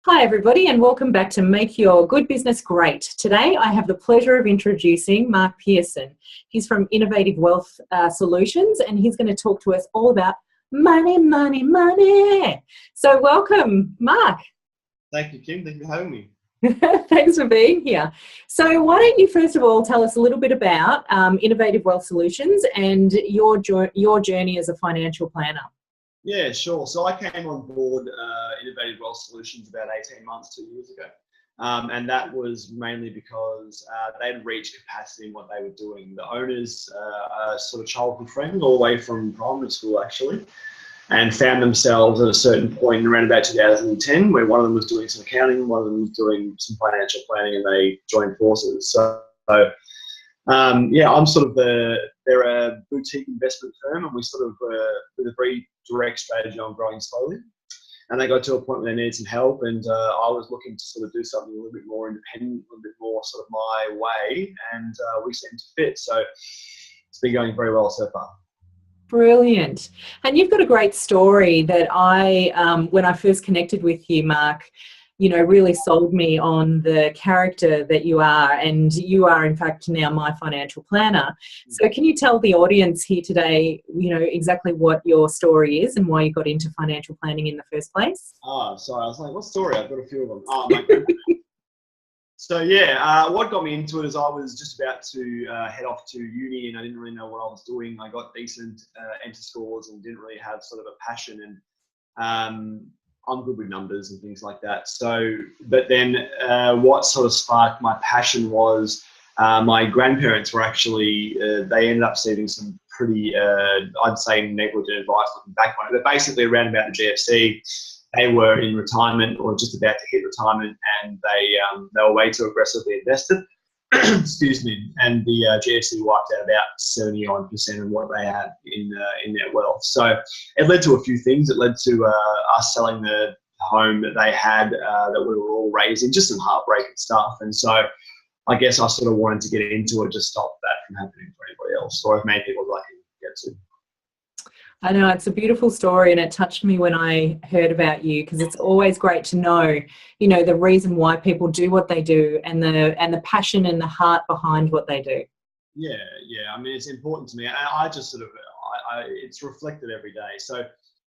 Hi everybody and welcome back to Make Your Good Business Great. Today I have the pleasure of introducing Mark Pearson. He's from Innovative Wealth Solutions and he's going to talk to us all about money, money, money. So welcome, Mark. Thank you, Kim. Thank you for having me. Thanks for being here. So why don't you first of all tell us a little bit about Innovative Wealth Solutions and your journey as a financial planner? Yeah, sure. So I came on board Innovative Wealth Solutions about 18 months, 2 years ago. And that was mainly because they'd reached capacity in what they were doing. The owners are sort of childhood friends all the way from primary school, actually, and found themselves at a certain point around about 2010 where one of them was doing some accounting, one of them was doing some financial planning, and they joined forces. Yeah, I'm sort of they're a boutique investment firm, and we sort of with a very direct strategy on growing slowly. And they got to a point where they needed some help, and I was looking to sort of do something a little bit more independent, a little bit more sort of my way, and we seemed to fit. So it's been going very well so far. Brilliant. And you've got a great story that when I first connected with you, Mark, really sold me on the character that you are, and you are in fact now my financial planner. So can you tell the audience here today, exactly what your story is and why you got into financial planning in the first place? Oh, sorry. I was like, what story? I've got a few of them. Oh, my goodness. So yeah, what got me into it is I was just about to head off to uni, and I didn't really know what I was doing. I got decent enter scores and didn't really have sort of a passion, and I'm good with numbers and things like that. So, but then what sort of sparked my passion was my grandparents were actually, they ended up receiving some pretty, I'd say, negligent advice looking back on it. But basically around about the GFC, they were in retirement or just about to hit retirement, and they were way too aggressively invested. Excuse me. And the GFC wiped out about 70% of what they had in their wealth. So it led to a few things. It led to us selling the home that they had that we were all raising, just some heartbreaking stuff. And so I guess I sort of wanted to get into it, just stop that from happening for anybody else, or as many people as I can get to. I know, it's a beautiful story, and it touched me when I heard about you, because it's always great to know, the reason why people do what they do, and the passion and the heart behind what they do. Yeah. I mean, it's important to me. I just sort of, it's reflected every day. So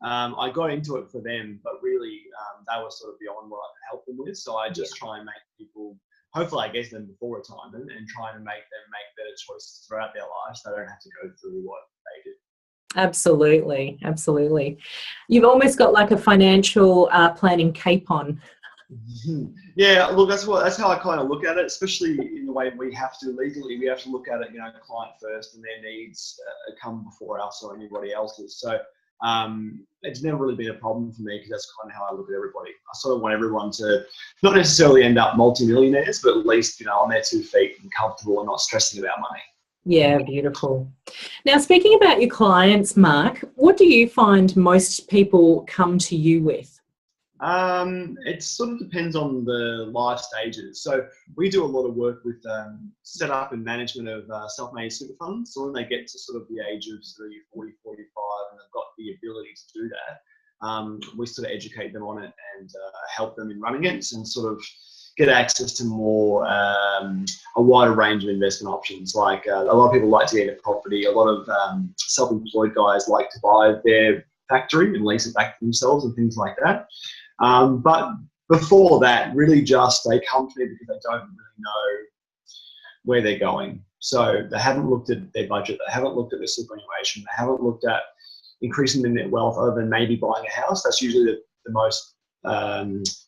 I got into it for them, but really they were sort of beyond what I could help them with. So I just try and make people, hopefully I guess them before retirement, and trying to make them make better choices throughout their lives. So they don't have to go through what they did. Absolutely. You've almost got like a financial planning cape on. Yeah, look, that's how I kind of look at it, especially in the way we have to legally. We have to look at it, client first, and their needs come before us or anybody else's. So it's never really been a problem for me, because that's kind of how I look at everybody. I sort of want everyone to not necessarily end up multimillionaires, but at least on their 2 feet and comfortable and not stressing about money. Yeah, beautiful. Now, speaking about your clients, Mark, what do you find most people come to you with? It sort of depends on the life stages. So we do a lot of work with setup and management of self-managed super funds. So when they get to sort of the age of 30, 40, 45, and they've got the ability to do that, we sort of educate them on it and help them in running it, and sort of get access to more a wider range of investment options. Like a lot of people like to get a property. A lot of self-employed guys like to buy their factory and lease it back to themselves and things like that. But before that, really just they come to me because they don't really know where they're going. So they haven't looked at their budget. They haven't looked at their superannuation. They haven't looked at increasing their net wealth other than maybe buying a house. That's usually the most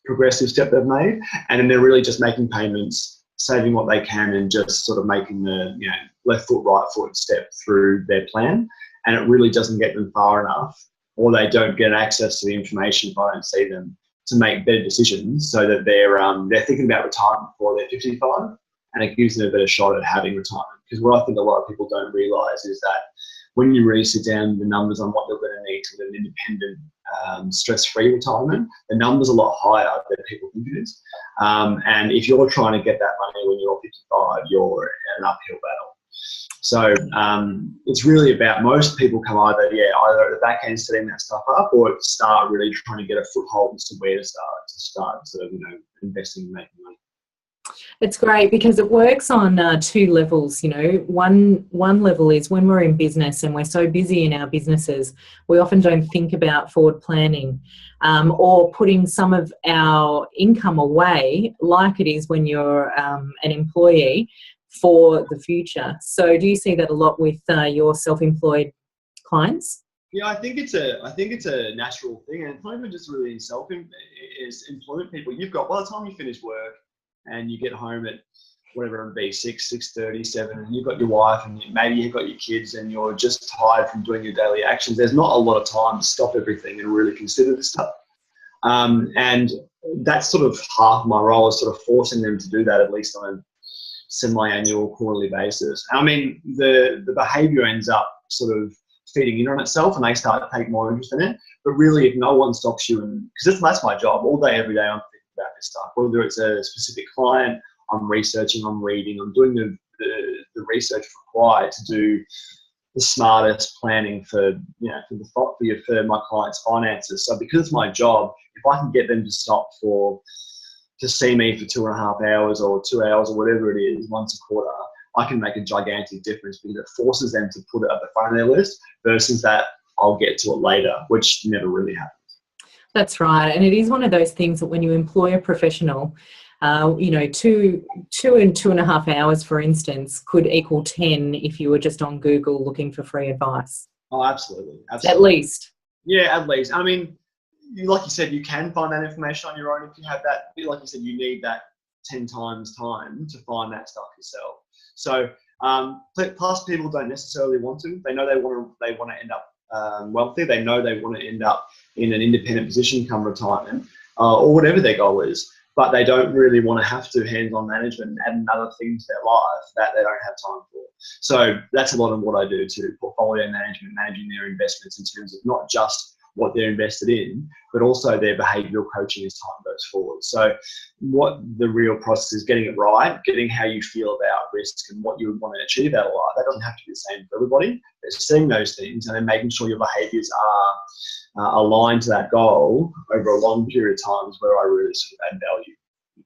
progressive step they've made, and then they're really just making payments, saving what they can, and just sort of making the left foot right foot step through their plan. And it really doesn't get them far enough, or they don't get access to the information if I don't see them, to make better decisions, so that they're thinking about retirement before they're 55, and it gives them a better shot at having retirement. Because what I think a lot of people don't realise is that when you really sit down the numbers on what they're going to need to live an independent, stress-free retirement, the number's a lot higher than people think it is. And if you're trying to get that money when you're 55, you're in an uphill battle. So it's really about, most people come either at the back end setting that stuff up, or at the start really trying to get a foothold as to where to start sort of, investing and making money. It's great because it works on two levels. One level is when we're in business and we're so busy in our businesses, we often don't think about forward planning or putting some of our income away, like it is when you're an employee, for the future. So, do you see that a lot with your self-employed clients? Yeah, I think it's a natural thing, and it's not even just really in employment people. You've got, by the time you finish work and you get home at whatever it be, 6:30, 7, and you've got your wife and maybe you've got your kids and you're just tired from doing your daily actions. There's not a lot of time to stop everything and really consider this stuff. And that's sort of half my role, is sort of forcing them to do that, at least on a semi-annual, quarterly basis. I mean, the behaviour ends up sort of feeding in on itself, and they start to take more interest in it. But really, if no one stops you, and because that's my job all day, every day, I'm thinking about this stuff. Whether it's a specific client, I'm researching, I'm reading, I'm doing the research required to do the smartest planning for my clients' finances. So because it's my job, if I can get them to stop to see me for 2.5 hours or 2 hours or whatever it is once a quarter, I can make a gigantic difference, because it forces them to put it at the front of their list versus that I'll get to it later, which never really happens. That's right. And it is one of those things that when you employ a professional, 2 and 2.5 hours, for instance, could equal 10 if you were just on Google looking for free advice. Oh, absolutely. At least. Yeah, at least. I mean, like you said, you can find that information on your own if you have that. Like you said, you need that 10 times time to find that stuff yourself. So, plus people don't necessarily want to. They know they want to end up wealthy. They know they want to end up in an independent position come retirement, or whatever their goal is. But they don't really want to have to hands-on management and add another thing to their life that they don't have time for. So that's a lot of what I do too: portfolio management, managing their investments in terms of not just what they're invested in, but also their behavioural coaching as time goes forward. So what the real process is, getting it right, getting how you feel about risk and what you would want to achieve out of life. That doesn't have to be the same for everybody, but seeing those things and then making sure your behaviours are aligned to that goal over a long period of time is where I really sort of add value.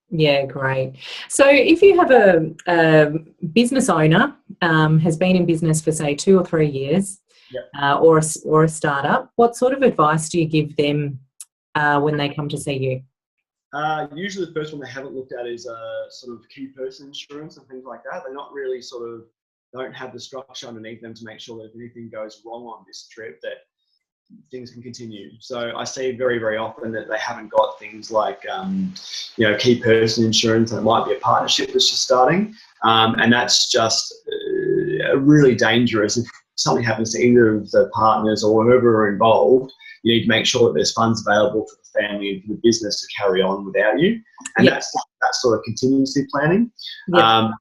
Yeah, great. So if you have a business owner has been in business for, say, 2 or 3 years, yep. or a startup, what sort of advice do you give them when they come to see you? Usually the first one they haven't looked at is sort of key person insurance and things like that. They're not really don't have the structure underneath them to make sure that if anything goes wrong on this trip, that things can continue. So I see very, very often that they haven't got things like, key person insurance, and it might be a partnership that's just starting. And that's just really dangerous. If something happens to either of the partners or whoever are involved, you need to make sure that there's funds available for the family and for the business to carry on without you. And yep. that's that sort of contingency planning. Yep.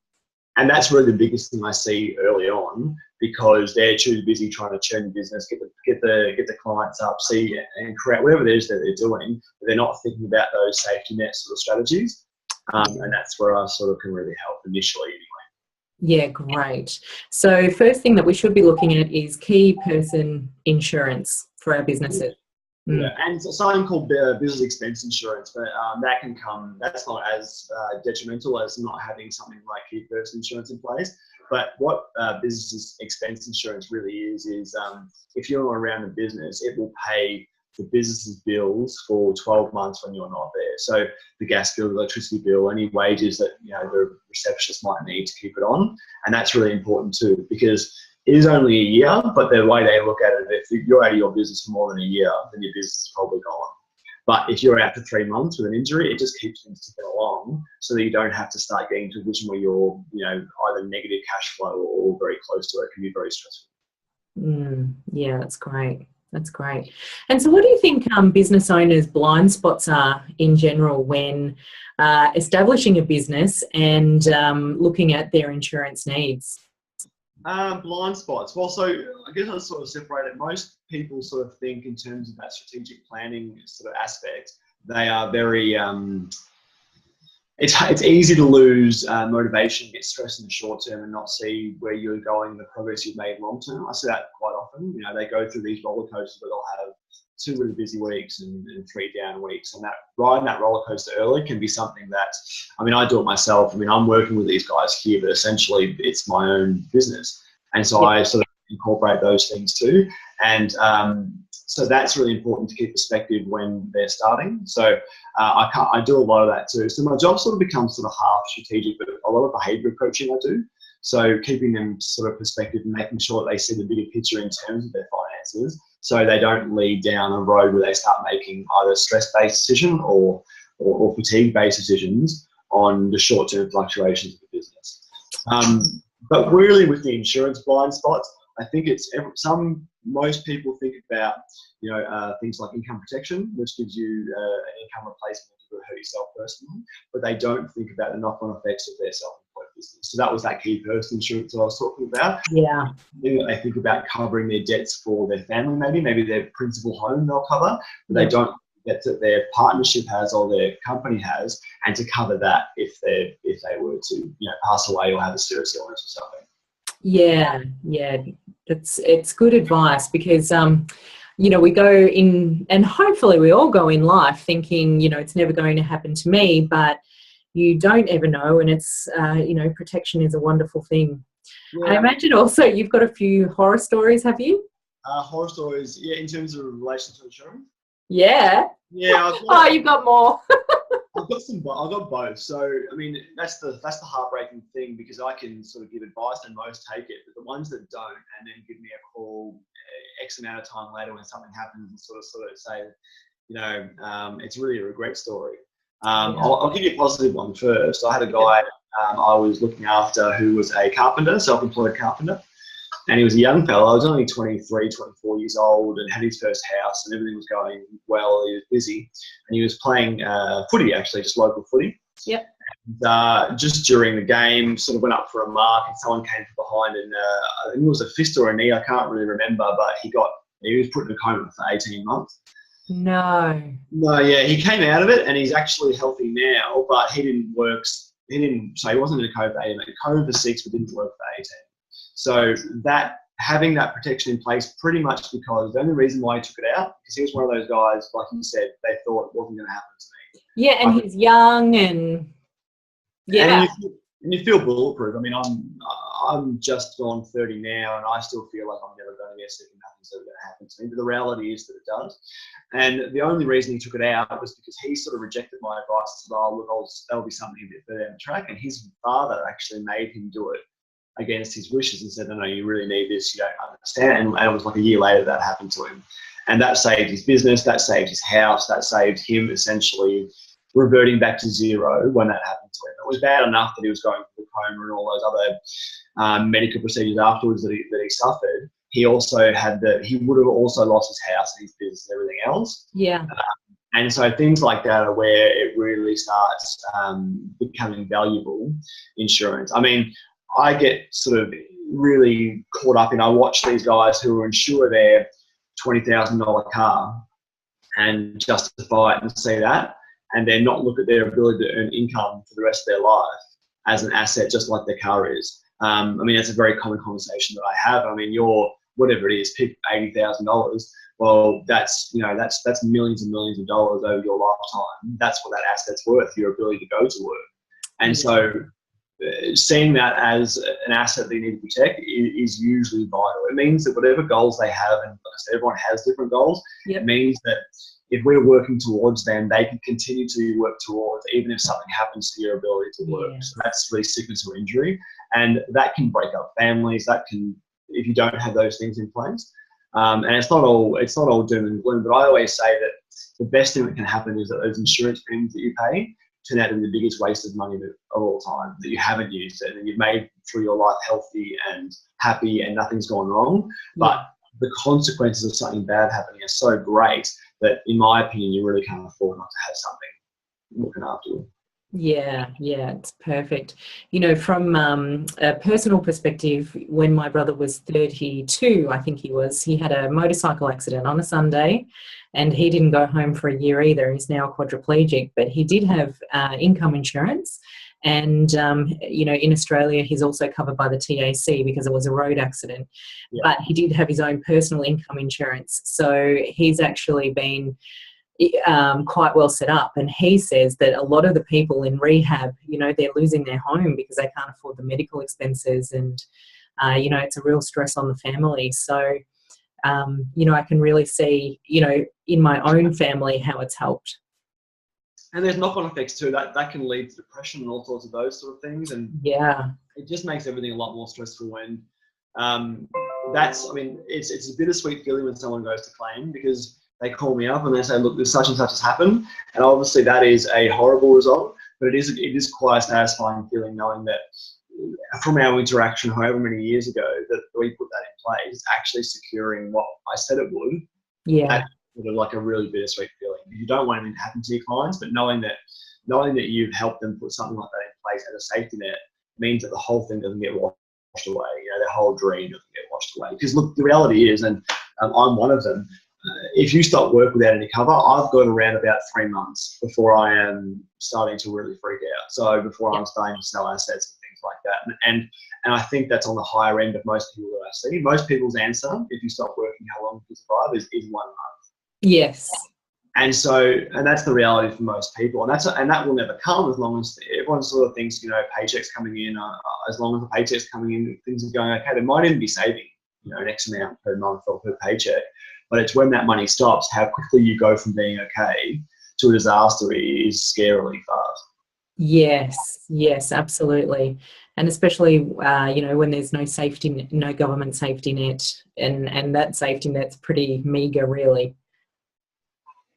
And that's really the biggest thing I see early on, because they're too busy trying to churn the business, get the clients up, see and create whatever it is that they're doing, but they're not thinking about those safety net sort of strategies. And that's where I sort of can really help initially anyway. Yeah, great. So first thing that we should be looking at is key person insurance for our businesses. Yeah, and something called business expense insurance, but that's not as detrimental as not having something like key person insurance in place. But what business expense insurance really is if you're around the business, it will pay the business's bills for 12 months when you're not there. So the gas bill, the electricity bill, any wages that the receptionist might need to keep it on. And that's really important too, because it is only a year, but the way they look at it, if you're out of your business for more than a year, then your business is probably gone. But if you're out for 3 months with an injury, it just keeps things ticking along, so that you don't have to start getting to a position where you're, either negative cash flow or very close to it. It can be very stressful. Yeah, that's great. That's great. And so what do you think business owners' blind spots are in general when establishing a business and looking at their insurance needs? Blind spots. Well, so I guess I sort of separate it. Most people sort of think in terms of that strategic planning sort of aspect. They are very, it's easy to lose motivation, get stressed in the short term, and not see where you're going, the progress you've made long term. I see that quite often. You know, they go through these roller coasters where they'll have 2 really busy weeks and 3 down weeks, and that riding that roller coaster early can be something that, I mean, I do it myself. I mean, I'm working with these guys here, but essentially it's my own business, and so I sort of incorporate those things too. And so that's really important to keep perspective when they're starting. So I do a lot of that too. So my job sort of becomes sort of half strategic, but a lot of behavioural coaching I do. So keeping them sort of perspective and making sure that they see the bigger picture in terms of their finances, so they don't lead down a road where they start making either stress-based decision or fatigue-based decisions on the short-term fluctuations of the business. But really, with the insurance blind spots, I think most people think about, you know, things like income protection, which gives you an income replacement if you hurt yourself personally, but they don't think about the knock-on effects of their self-employed business. So that was that key person insurance that I was talking about. Yeah. They think about covering their debts for their family, maybe their principal home they'll cover, but they don't get that their partnership has or their company has, and to cover that if they were to, you know, pass away or have a serious illness or something. Yeah, it's good advice, because you know, we go in, and hopefully we all go in life thinking, you know, it's never going to happen to me, but you don't ever know, and it's you know, protection is a wonderful thing. Yeah. I imagine also you've got a few horror stories, have you? Horror stories, yeah, in terms of relation to insurance. Yeah. Yeah. You've got more. I've got both. So I mean, that's the heartbreaking thing, because I can sort of give advice and most take it, but the ones that don't, and then give me a call X amount of time later when something happens and sort of say, you know, it's really a regret story. I'll give you a positive one first. I had a guy I was looking after who was a carpenter, self-employed carpenter. And he was a young fellow. He was only 23, 24 years old, and had his first house, and everything was going well. He was busy, and he was playing footy, actually, just local footy. Yep. And, just during the game, sort of went up for a mark, and someone came from behind, and I think it was a fist or a knee. I can't really remember, but he was put in a coma for 18 months. No, yeah, he came out of it, and he's actually healthy now, but he didn't work. So he wasn't in a coma for 18, coma for 6, but didn't work for 18. So that having that protection in place, pretty much because the only reason why he took it out, because he was one of those guys, like you said, they thought it wasn't going to happen to me. Yeah, and he's young, and and you feel bulletproof. I mean, I'm just on 30 now, and I still feel like I'm never going to get sick and nothing's ever going to happen to me. But the reality is that it does. And the only reason he took it out was because he sort of rejected my advice and said, "Oh, look, that'll be something a bit further down the track." And his father actually made him do it against his wishes and said, "No, you really need this, you don't understand." And it was like a year later that happened to him. And that saved his business, that saved his house, that saved him essentially reverting back to zero when that happened to him. It was bad enough that he was going through the coma and all those other medical procedures afterwards that he suffered. He also he would have also lost his house and his business and everything else. Yeah. And so things like that are where it really starts becoming valuable insurance. I mean, I get sort of really caught up in, I watch these guys who insure their $20,000 car and justify it and see that, and then not look at their ability to earn income for the rest of their life as an asset, just like their car is. I mean, that's a very common conversation that I have. I mean, whatever it is, pick $80,000. Well, that's millions and millions of dollars over your lifetime. That's what that asset's worth, your ability to go to work. And so seeing that as an asset that you need to protect is usually vital. It means that whatever goals they have, and like I said, everyone has different goals, it means that if we're working towards them, they can continue to work towards, even if something happens to your ability to work. Yeah. So that's really sickness or injury. And that can break up families. That can, if you don't have those things in place. And it's not all doom and gloom, but I always say that the best thing that can happen is that those insurance premiums that you pay turn out to be the biggest waste of money of all time, that you haven't used it and you've made through your life healthy and happy and nothing's gone wrong. But the consequences of something bad happening are so great that, in my opinion, you really can't afford not to have something looking after you. Yeah, yeah, it's perfect. You know, from a personal perspective, when my brother was 32, I think he had a motorcycle accident on a Sunday, and he didn't go home for a year either. He's now quadriplegic, but he did have income insurance. And, you know, in Australia, he's also covered by the TAC because it was a road accident. Yeah. But he did have his own personal income insurance. So he's actually been quite well set up. And he says that a lot of the people in rehab, you know, they're losing their home because they can't afford the medical expenses, and you know, it's a real stress on the family. So you know, I can really see, you know, in my own family how it's helped. And there's knock-on effects too. That can lead to depression and all sorts of those sort of things. And Yeah, it just makes everything a lot more stressful when I mean, it's a bittersweet feeling when someone goes to claim, because they call me up and they say, look, this such and such has happened. And obviously that is a horrible result, but it is quite a satisfying feeling knowing that from our interaction however many years ago that we put that in place, it's actually securing what I said it would. yeah, That's sort of like a really bittersweet feeling. You don't want anything to happen to your clients, but knowing that you've helped them put something like that in place as a safety net means that the whole thing doesn't get washed away. You know, their whole dream doesn't get washed away. Because look, the reality is, and I'm one of them, if you stop work without any cover, I've got around about 3 months before I am starting to really freak out. So before I'm starting to sell assets and things like that. And I think that's on the higher end of most people that I see. Most people's answer, if you stop working, how long you survive, is 1 month. yes, And that's the reality for most people, and that will never come as long as everyone sort of thinks, you know, paychecks coming in. As long as the paychecks coming in, things are going okay. They might even be saving, you know, an X amount per month or per paycheck, but it's when that money stops, how quickly you go from being okay to a disaster is scarily fast. yes, yes, absolutely. And especially, you know, when there's no safety, no government safety net, and that safety net's pretty meager, really.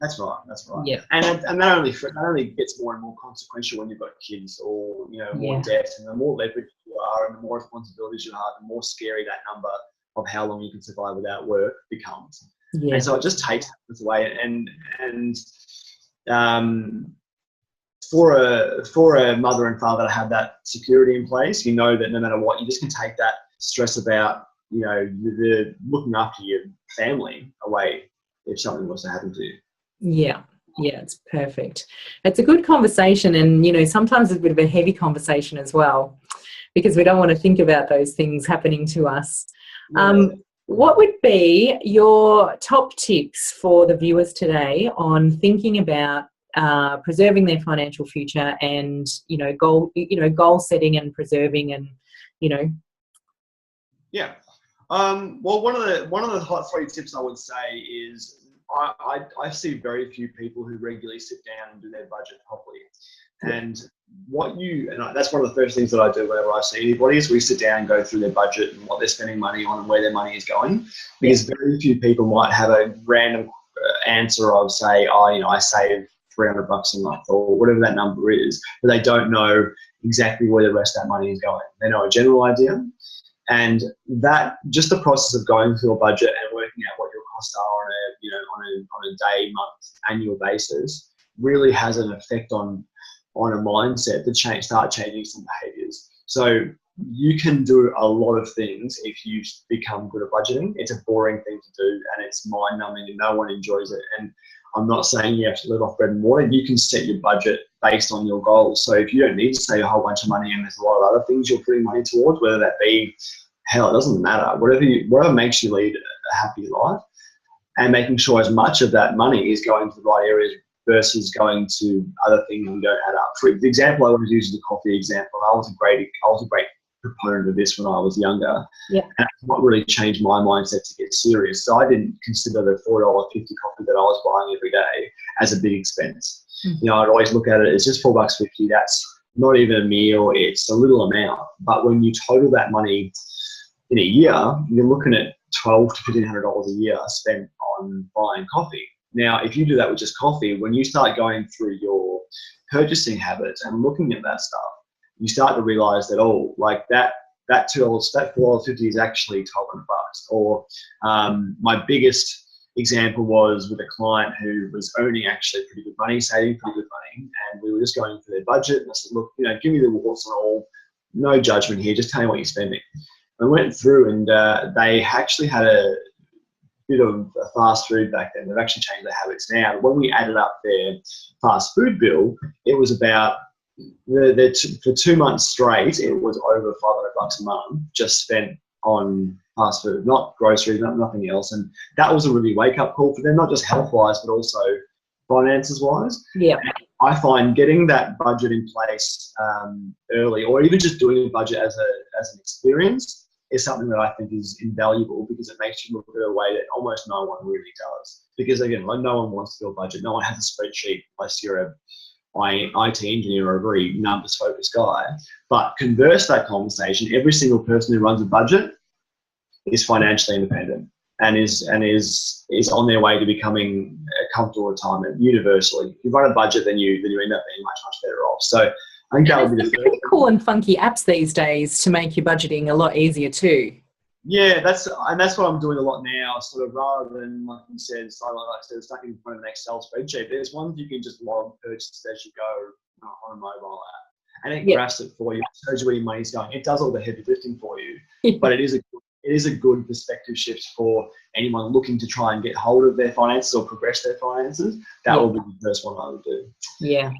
That's right. That's right. Yeah, And that only gets more and more consequential when you've got kids, or you know, more yeah, debt, and the more leverage you are, and the more responsibilities you have, the more scary that number of how long you can survive without work becomes. yeah. And so it just takes this away. And um, for a mother and father to have that security in place, you know that no matter what, you just can take that stress about, you know, the looking after your family away if something was to happen to you. Yeah, yeah, it's perfect. It's a good conversation, and you know, sometimes it's a bit of a heavy conversation as well, because we don't want to think about those things happening to us. Yeah. What would be your top tips for the viewers today on thinking about preserving their financial future, and goal setting and preserving, and you know, Yeah. Well, one of the hot 3 tips I would say is I see very few people who regularly sit down and do their budget properly. And that's one of the first things that I do whenever I see anybody is we sit down and go through their budget and what they're spending money on and where their money is going. Because very few people might have a random answer of say, oh, you know, I save $300 a month or whatever that number is, but they don't know exactly where the rest of that money is going. They know a general idea. And that just the process of going through a budget and working out what your costs are on a day, month, annual basis really has an effect on a mindset to start changing some behaviors. So you can do a lot of things if you become good at budgeting. It's a boring thing to do and it's mind numbing and no one enjoys it. And I'm not saying you have to live off bread and water. You can set your budget based on your goals. So if you don't need to save a whole bunch of money and there's a lot of other things you're putting money towards, whether that be, hell, it doesn't matter. Whatever makes you lead a happy life, and making sure as much of that money is going to the right areas versus going to other things that don't add up. For the example I always use is the coffee example. I was a great proponent of this when I was younger. Yeah. And it's what really changed my mindset to get serious. So I didn't consider the $4.50 coffee that I was buying every day as a big expense. Mm-hmm. You know, I'd always look at it as just $4.50. That's not even a meal. It's a little amount. But when you total that money in a year, you're looking at $1,200 to $1,500 a year spent on buying coffee. Now, if you do that with just coffee, when you start going through your purchasing habits and looking at that stuff, you start to realize that, oh, like that $4.50 is actually $1,200. Or my biggest example was with a client who was earning actually pretty good money, saving pretty good money, and we were just going for their budget. And I said, look, give me the warts and all, no judgment here, just tell me what you're spending. I went through and they actually had a bit of fast food back then. They've actually changed their habits now. When we added up their fast food bill, it was about, for 2 months straight, it was over $500 a month just spent on fast food, not groceries, nothing else. And that was a really wake-up call for them, not just health-wise, but also finances-wise. Yeah. I find getting that budget in place early, or even just doing a budget as an experience, is something that I think is invaluable, because it makes you look at a way that almost no one really does. Because again, like, no one wants to do a budget. No one has a spreadsheet unless you're a IT engineer or a very numbers focused guy. But converse that conversation, every single person who runs a budget is financially independent and is on their way to becoming a comfortable retirement universally. If you run a budget, then you end up being much better off. So I think that would be the first. Pretty cool and funky apps these days to make your budgeting a lot easier too. Yeah, that's what I'm doing a lot now. Sort of, rather than, like you said, stuck in front of an Excel spreadsheet. There's ones you can just log purchases as you go on a mobile app, and it graphs it for you. It shows you where your money's going. It does all the heavy lifting for you, but it is a good perspective shift for anyone looking to try and get hold of their finances or progress their finances. That will be the first one I would do. Yeah.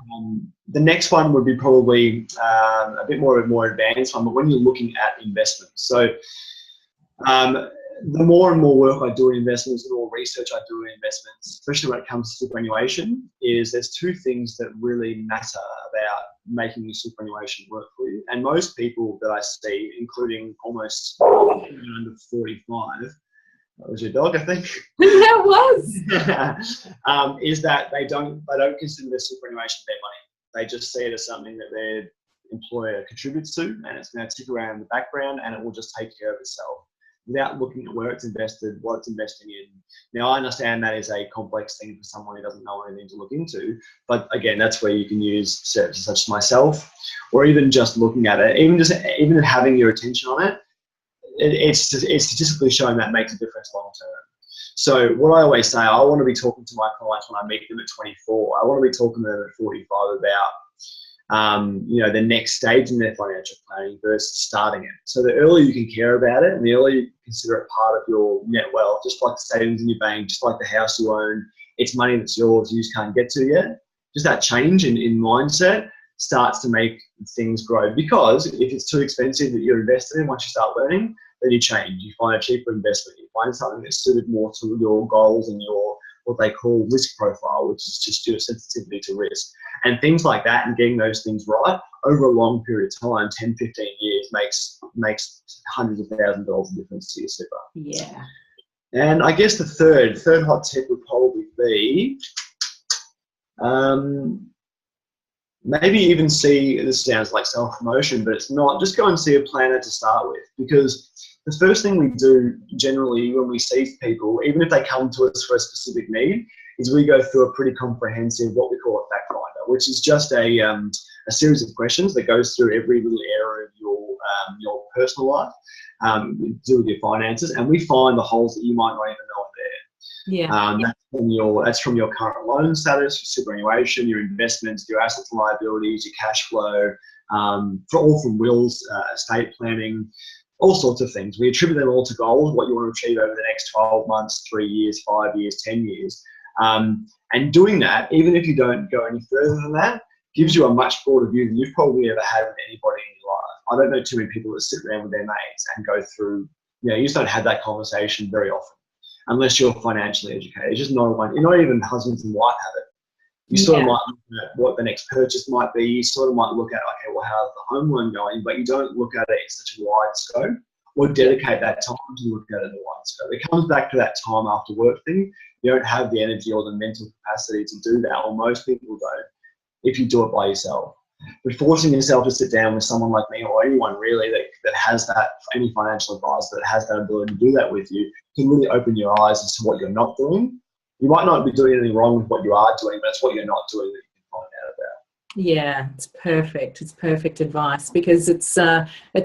The next one would be probably a bit more advanced one, but when you're looking at investments. So the more and more work I do in investments, the more research I do in investments, especially when it comes to superannuation, is there's two things that really matter about making your superannuation work for you. And most people that I see, including almost under 45, that was your dog, I think. That was. Is that they don't consider their superannuation their money. They just see it as something that their employer contributes to, and it's going to tick around in the background, and it will just take care of itself, without looking at where it's invested, what it's investing in. Now, I understand that is a complex thing for someone who doesn't know anything to look into, but again, that's where you can use services such as myself, or even just looking at it, even having your attention on it. It's statistically shown that makes a difference long term. So what I always say, I want to be talking to my clients when I meet them at 24. I want to be talking to them at 45 about the next stage in their financial planning versus starting it. So the earlier you can care about it, and the earlier you consider it part of your net wealth, just like the savings in your bank, just like the house you own, it's money that's yours, you just can't get to yet. Just that change in mindset starts to make things grow. Because if it's too expensive that you're invested in, once you start learning, then you change. You find a cheaper investment. You find something that's suited more to your goals and your what they call risk profile, which is just your sensitivity to risk. And things like that, and getting those things right over a long period of time, 10, 15 years, makes hundreds of thousands of dollars of difference to your super. Yeah. And I guess the third hot tip would probably be maybe even see, this sounds like self-promotion, but it's not, just go and see a planner to start with. Because the first thing we do generally when we see people, even if they come to us for a specific need, is we go through a pretty comprehensive, what we call a fact finder, which is just a series of questions that goes through every little area of your personal life, to do with your finances, and we find the holes that you might not even know are there. Yeah. That's from your current loan status, your superannuation, your investments, your assets and liabilities, your cash flow, all from wills, estate planning, all sorts of things. We attribute them all to goals, what you want to achieve over the next 12 months, 3 years, 5 years, 10 years. And doing that, even if you don't go any further than that, gives you a much broader view than you've probably ever had with anybody in your life. I don't know too many people that sit around with their mates and go through, you just don't have that conversation very often, unless you're financially educated. It's just not one. You're not even husbands and wife have it. You sort of might look at what the next purchase might be. You sort of might look at, okay, well, how's the home loan going? But you don't look at it in such a wide scope, or dedicate that time to look at it in a wide scope. It comes back to that time after work thing. You don't have the energy or the mental capacity to do that, or most people don't, if you do it by yourself. But forcing yourself to sit down with someone like me, or anyone really that has that, any financial advisor that has that ability to do that with you, can really open your eyes as to what you're not doing. You might not be doing anything wrong with what you are doing, but it's what you're not doing that you can find out about. Yeah, it's perfect. It's perfect advice, because it's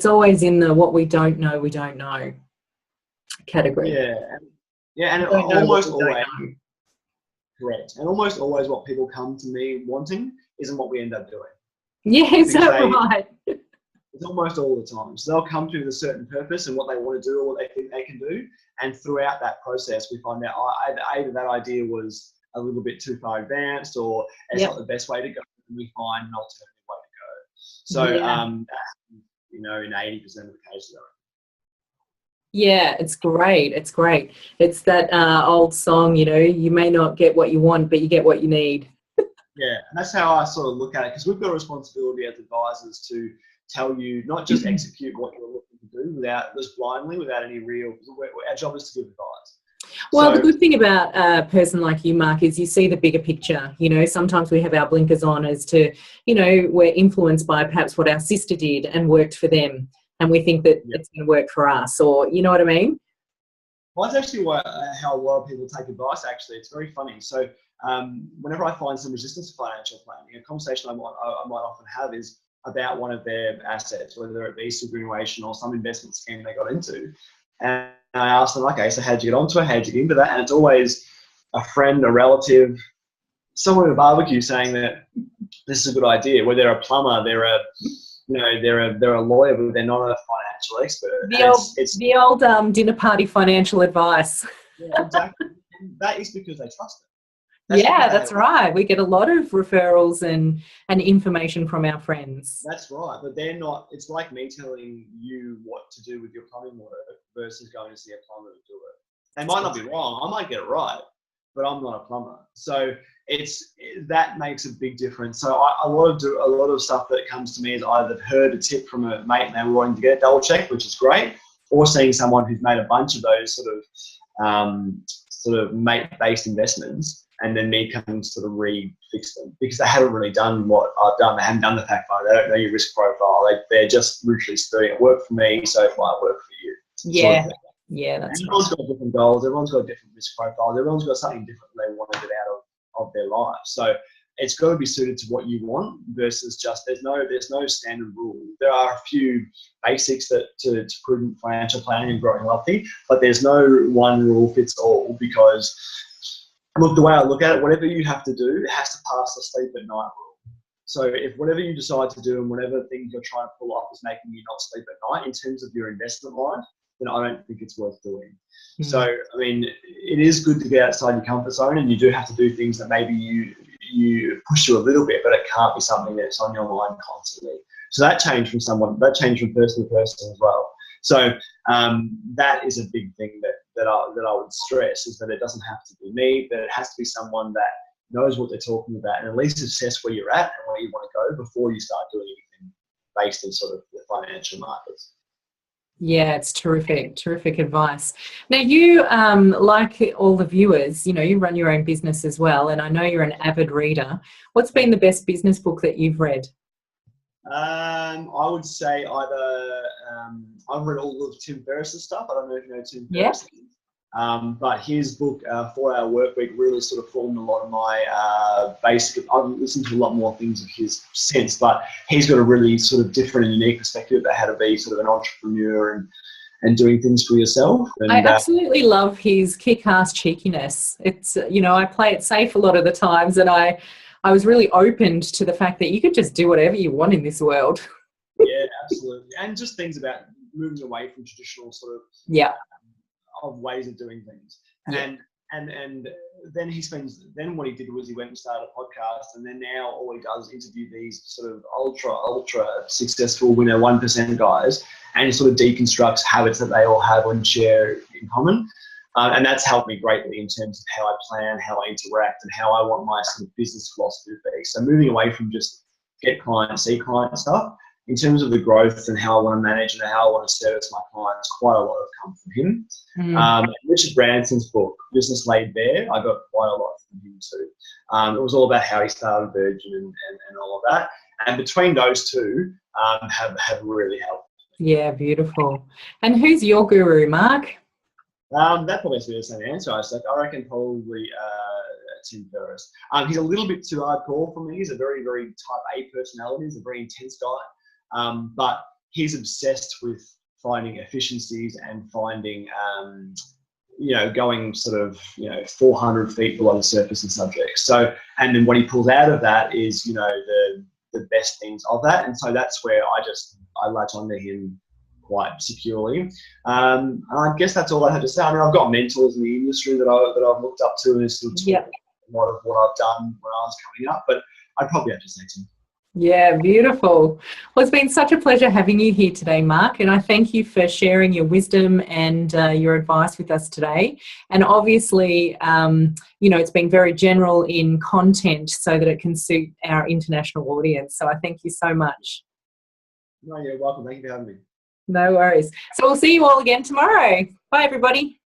always in the what we don't know category. Yeah. Yeah, and You don't know what almost you don't always, know. correct. And almost always what people come to me wanting isn't what we end up doing. Yeah, is Because that right? it's almost all the time. So they'll come to with a certain purpose and what they want to do or what they think they can do. And throughout that process, we find out either that idea was a little bit too far advanced or it's Yep. not the best way to go. And we find an alternative way to go. So, Yeah. in 80% of the cases. Yeah, it's great. It's great. It's that old song, you may not get what you want, but you get what you need. Yeah, and that's how I sort of look at it because we've got a responsibility as advisors to tell you not just execute what you're looking to do without just blindly, without any real. Our job is to give advice. Well, the So good thing about a person like you, Mark, is you see the bigger picture. Sometimes we have our blinkers on as to, we're influenced by perhaps what our sister did and worked for them. And we think that yeah. it's going to work for us, or you know what I mean? Well, that's actually how a lot of people take advice, actually. It's very funny. So whenever I find some resistance to financial planning, a conversation I might often have is about one of their assets, whether it be superannuation or some investment scheme they got into. And I ask them, okay, so how'd you get onto it? How'd you get into that? And it's always a friend, a relative, someone at a barbecue saying that this is a good idea. Whether they're a plumber, they're a lawyer, but they're not a financial expert. The old dinner party financial advice. Yeah, exactly. And that is because they trust it. That's right. We get a lot of referrals and information from our friends. That's right, but they're not. It's like me telling you what to do with your plumbing work versus going to see a plumber to do it. They might not be wrong. I might get it right, but I'm not a plumber. So that makes a big difference. So a lot of stuff that comes to me is either heard a tip from a mate and they were wanting to get it double checked, which is great, or seeing someone who's made a bunch of those sort of mate-based investments, and then me coming to sort of re-fix them because they haven't really done what I've done. They haven't done the fact find. They don't know your risk profile. They're just literally doing it worked for me, so it might work for you. Yeah, sort of yeah, that's and everyone's right. got different goals. Everyone's got different risk profiles. Everyone's got something different they want to get out of their life. So it's got to be suited to what you want versus just there's no standard rule. There are a few basics that to prudent financial planning and growing wealthy, but there's no one rule fits all because look, the way I look at it, whatever you have to do, it has to pass the sleep at night rule. So if whatever you decide to do and whatever things you're trying to pull off is making you not sleep at night in terms of your investment life, then I don't think it's worth doing. So, I mean, it is good to get outside your comfort zone and you do have to do things that maybe you push you a little bit, but it can't be something that's on your mind constantly. So that changed from person to person as well. So that is a big thing that I would stress is that it doesn't have to be me, but it has to be someone that knows what they're talking about and at least assess where you're at and where you want to go before you start doing anything based in sort of the financial markets. Yeah, it's terrific, terrific advice. Now, you, like all the viewers, you run your own business as well, and I know you're an avid reader. What's been the best business book that you've read? I would say either I've read all of Tim Ferriss's stuff. I don't know if you know Tim Ferriss. But his book, 4 Hour Workweek, really sort of formed a lot of my basic. I've listened to a lot more things of his since, but he's got a really sort of different and unique perspective about how to be sort of an entrepreneur and doing things for yourself. And, I absolutely love his kick-ass cheekiness. It's, I play it safe a lot of the times, and I was really opened to the fact that you could just do whatever you want in this world. Yeah, absolutely. And just things about moving away from traditional sort of of ways of doing things. And then what he did was he went and started a podcast, and then now all he does is interview these sort of ultra successful 1% guys, and he sort of deconstructs habits that they all have and share in common. And that's helped me greatly in terms of how I plan, how I interact, and how I want my sort of business philosophy to be. So moving away from just get client, see client stuff, in terms of the growth and how I want to manage and how I want to service my clients, quite a lot have come from him. Richard Branson's book, Business Laid Bare, I got quite a lot from him too. It was all about how he started Virgin and all of that. And between those two have really helped. Yeah, beautiful. And who's your guru, Mark? That probably has to be the same answer. I reckon probably Tim Ferriss. He's a little bit too hardcore for me. He's a very, very type A personality. He's a very intense guy. But he's obsessed with finding efficiencies and finding going sort of 400 feet below the surface of subjects. So, and then what he pulls out of that is the best things of that, and so that's where I latch onto him quite securely. And I guess that's all I had to say. I mean, I've got mentors in the industry that I've looked up to, and still talk a lot of what I've done when I was coming up. But I'd probably have to say to him. Yeah, beautiful. Well, it's been such a pleasure having you here today, Mark, and I thank you for sharing your wisdom and your advice with us today. And obviously, it's been very general in content so that it can suit our international audience. So I thank you so much. No, you're welcome. Thank you for having me. No worries. So we'll see you all again tomorrow. Bye, everybody.